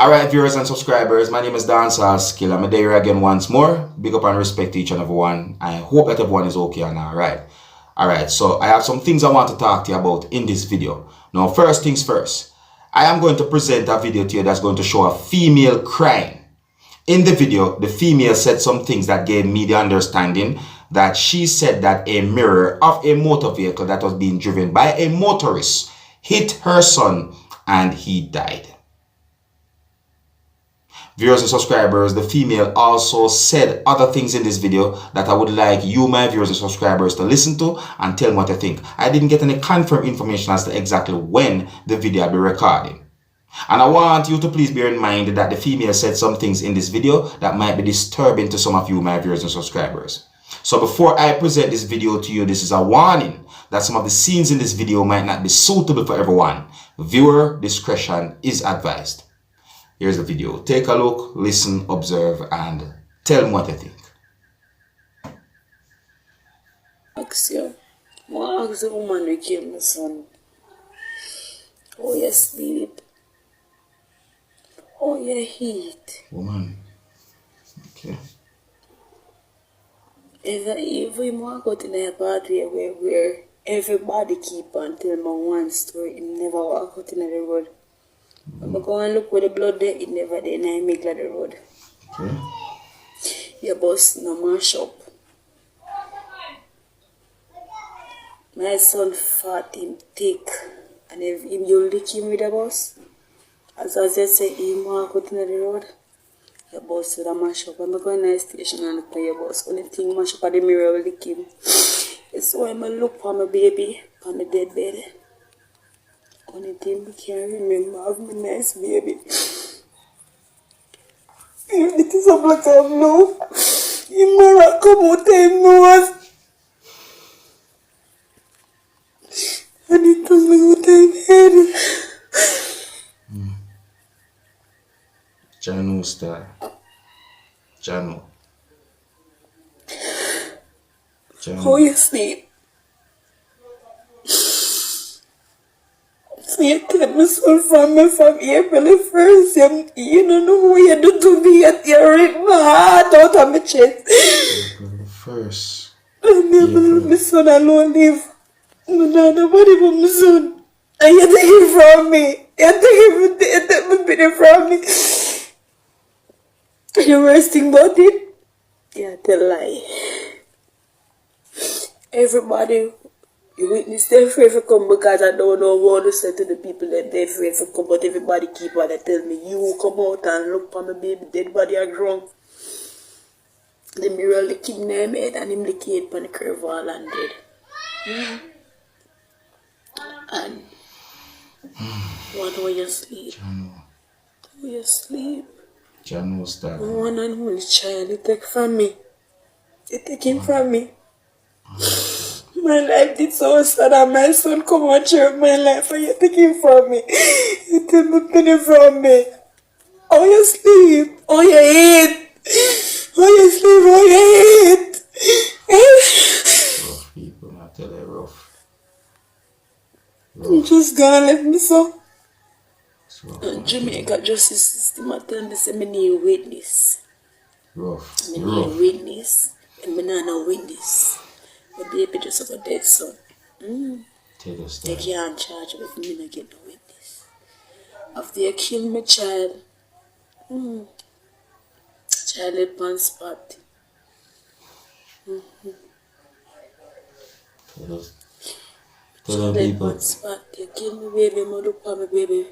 Alright, viewers and subscribers, my name is Dancehall skilla. I'm there again once more. Big up and respect to each and every one. I hope that everyone is okay and alright. Alright, so I have some things I want to talk to you about in this video. Now, first things first, I am going to present a video to you that's going to show a female crying. In the video, the female said some things that gave me the understanding that she said that a mirror of a motor vehicle that was being driven by a motorist hit her son and he died. Viewers and subscribers, the female also said other things in this video that I would like you, my viewers and subscribers, to listen to and tell me what you think. I didn't get any confirmed information as to exactly when the video will be recording. And I want you to please bear in mind that the female said some things in this video that might be disturbing to some of you, my viewers and subscribers. So before I present this video to you, this is a warning that some of the scenes in this video might not be suitable for everyone. Viewer discretion is advised. Here's the video. Take a look, listen, observe, and tell me what you think. Ask you. I ask the woman who killed my son. Oh, you sleep. Oh, you eat. Woman. Okay. If we walk out in a party where everybody keep on telling me one story, it never walk out in the road. I go and look where the blood there, it never there, and I make like the road. Okay. Your boss no mash up. My son fought him thick, and if him you lick him with the boss, as I say, he walk out in the road, your boss will mash up. I'm going to the station and look for your boss. Only thing mash up at the mirror will lick him. It's why I look for my baby on the dead bed. Only thing I can remember of my nice baby. It is a black of blue. You must come out and nose. And it was like out in head. Janu style. Janu. How you sleep? So you take my son from me from April 1st. You don't know what you do to me. You rip my heart out of my chest. April 1st. I never let my son alone live. Nobody but my son. And you take it from me. You take my baby from me. The worst thing about it, you tell lie. Everybody, you witness, they're afraid to come because I don't know what to say to the people that they're afraid to come, but everybody keep on and tell me, you come out and look for my baby, dead body are drunk. The mirror lick him near my head and him lick it on the curve wall and dead. And what when you sleep? When you sleep? Janu style. One and only child you take from me. You take him from me. My life did so sad and my son come and share my life and you take him from me. You take my penny from me. Oh, you sleep. Oh, you eat. Oh, you sleep. Oh, you eat. Rough people, I tell you, rough. You just gonna let me so. Rough, Jamaica justice system, I tell me, say, I need witness. rough. I need witness. And I no witness. My baby just have a dead son. Tell us They that. can't charge me if me not get no witness. After you kill my child, child left on spot. Tell us. Child Tell the left people. on spot. You kill my baby, I look for my baby.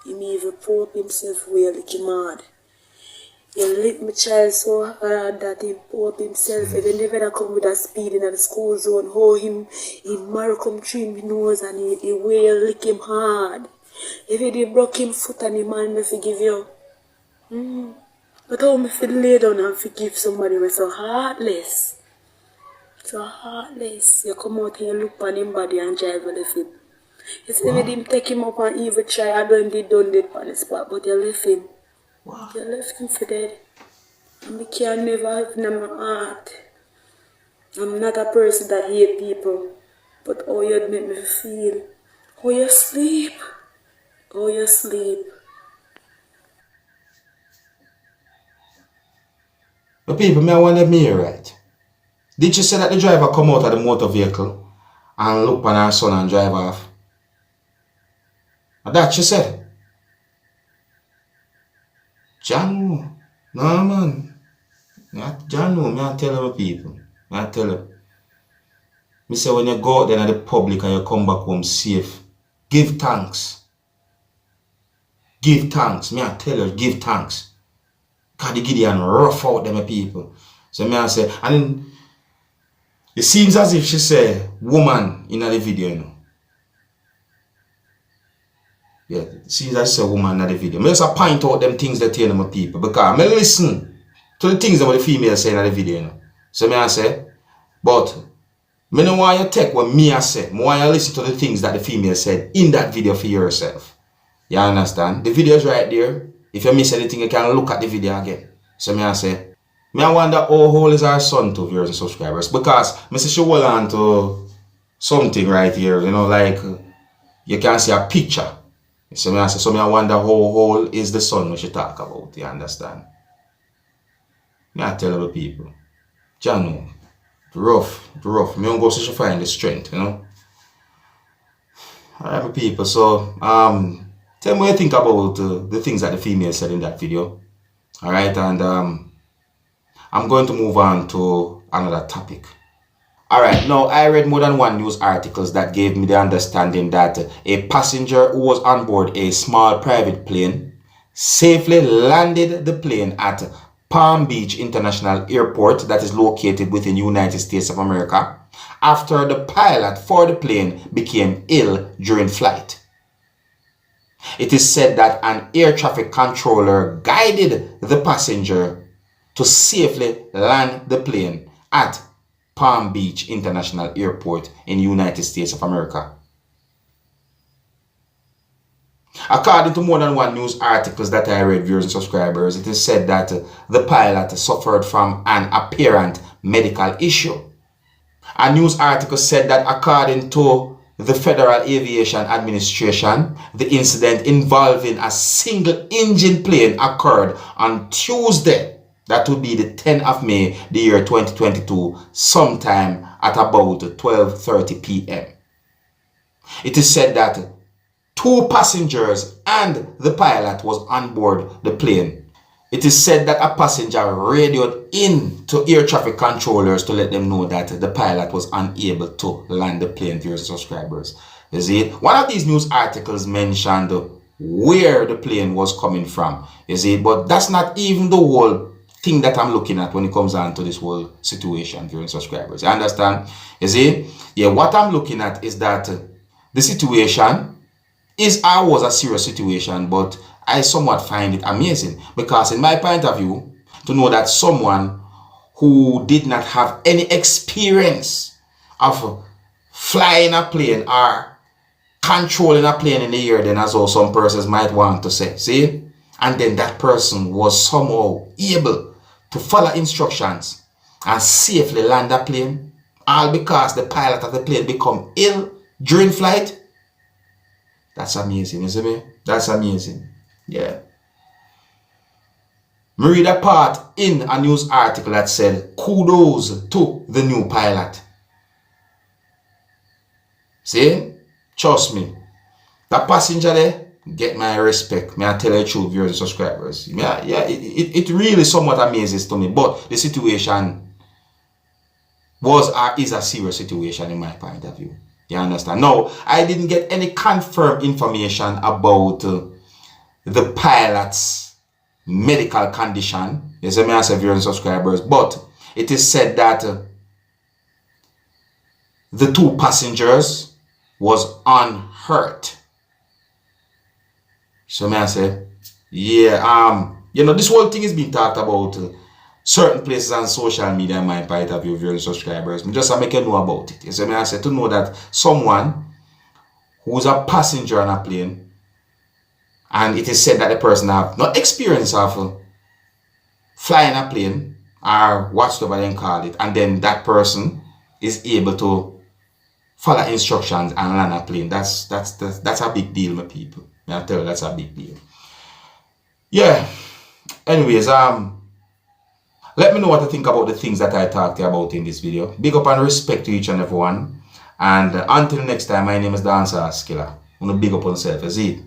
He may even pour up himself where like him mad. You lick my child so hard that he pour up himself. If he never come with a speed in the school zone, how he marrow come through his nose and he will lick him hard. If he did broke him foot and the man may forgive you. But how me feel lay down and forgive somebody who is so heartless. So heartless. You come out and you look on him body and drive with him. You see me him take him up and even try I don't did done it on the spot, but you left him. Wow. You left him for dead. And I can never have him in my heart. I'm not a person that hate people. But how you make me feel. How you sleep. How you sleep. The people, me I want them here, right? Did you say that the driver come out of the motor vehicle and look on her son and drive off? That she said. John, no man. John, no, me I tell my people. Me I tell them. Me say when you go out there in the public and you come back home safe, give thanks. Give thanks. Me I tell you, give thanks. Cause the Gideon rough out them people. So me I say, and then it seems as if she say woman in the video, you know. Yeah, it seems as if she say woman in the video. Me just point out them things that tell them people because me listen to the things that the female say in the video, you know. So me I say, but me no want you take what me I say. Me want you listen to the things that the female said in that video for yourself. You understand? The video is right there. If you miss anything, you can look at the video again. So me I say, me I wonder how old is our son to viewers and subscribers, because me say she hold on to something right here, you know, like you can see a picture. So me I say, so me I wonder how old is the son when she talk about, you understand? Me I tell other people, John, rough. Me don't go so she find the strength, you know. Alright, my people, so tell me what you think about the things that the female said in that video. Alright, and I'm going to move on to another topic. Alright, now I read more than one news articles that gave me the understanding that a passenger who was on board a small private plane safely landed the plane at Palm Beach International Airport that is located within the United States of America after the pilot for the plane became ill during flight. It is said that an air traffic controller guided the passenger to safely land the plane at Palm Beach International Airport in the United States of America. According to more than one news articles that I read, viewers and subscribers, it is said that the pilot suffered from an apparent medical issue. A news article said that according to the Federal Aviation Administration, the incident involving a single-engine plane occurred on Tuesday. That would be the 10th of May, the year 2022, sometime at about 12:30 p.m. It is said that 2 passengers and the pilot was on board the plane. It is said that a passenger radioed in to air traffic controllers to let them know that the pilot was unable to land the plane, viewers and subscribers. You see, one of these news articles mentioned where the plane was coming from. You see, but that's not even the whole thing that I'm looking at when it comes down to this whole situation, viewers and subscribers. You understand? You see, yeah, what I'm looking at is that the situation was a serious situation, but I somewhat find it amazing because in my point of view, to know that someone who did not have any experience of flying a plane or controlling a plane in the air, then as well some persons might want to say, see? And then that person was somehow able to follow instructions and safely land a plane, all because the pilot of the plane become ill during flight. That's amazing, isn't it? That's amazing. Yeah. Me read a part in a news article that said, kudos to the new pilot. See? Trust me. That passenger there, get my respect. May I tell you the truth, viewers and subscribers. Yeah, it really somewhat amazes to me. But the situation is a serious situation in my point of view. You understand? Now, I didn't get any confirmed information about the pilot's medical condition. Yes, I may ask viewers and subscribers, but it is said that the 2 passengers was unhurt. So may I say, yeah, you know, this whole thing is being talked about certain places on social media in my point of view, viewers and subscribers. Me just make you know about it. So may I say, to know that someone who's a passenger on a plane, and it is said that the person have no experience of flying a plane or whatsoever they call it, and then that person is able to follow instructions and land a plane. That's a big deal, my people. I tell you, that's a big deal. Yeah. Anyways, Let me know what you think about the things that I talked to you about in this video. Big up and respect to each and every one. And until next time, my name is Dancehall Skilla. I'm gonna big up on yourself, you see?